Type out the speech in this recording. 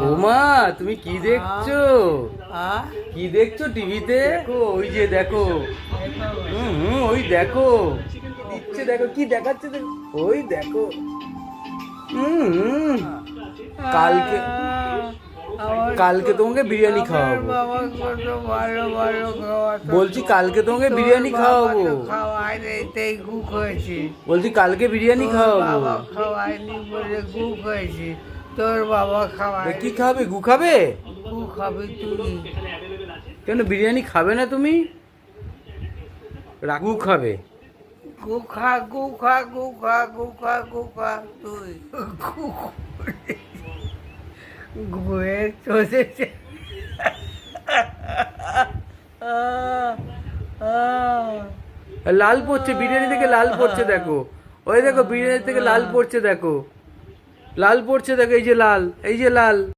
ওমা তুমি কি দেখছো? কি দেখছো টিভিতে? ওই যে দেখো। ওই দেখো দিচ্ছে, দেখো কি দেখাচ্ছে, ওই দেখো। হুম কালকে কালকে তোমাকে বিরিয়ানি খাওয়াবো। বাবা কত ভালো ভালো খাওয়াতো। বলছি কালকে তোমাকে বিরিয়ানি খাওয়াবো। খাওয়াইনি তাই গুক হয়েছে। বলছি কালকে বিরিয়ানি তোর খাওয়াবো। বাবা খাওয়াইনি বলে গুক হয়েছে। তোর বাবা খাওয়াই। কি খাবে? গু খাবে? গু খাবি তুই। কেন বিরিয়ানি খাবে না তুমি? গু খাবে? গু খা গু খা গু খা গু খা গু খা তুই গুয়ে চলেছে। লাল পড়ছে বিরিয়ানি থেকে, লাল পড়ছে দেখো। ওই দেখো বিরিয়ানি থেকে লাল পড়ছে দেখো, লাল পড়ছে দেখো, এই যে লাল, এই যে লাল।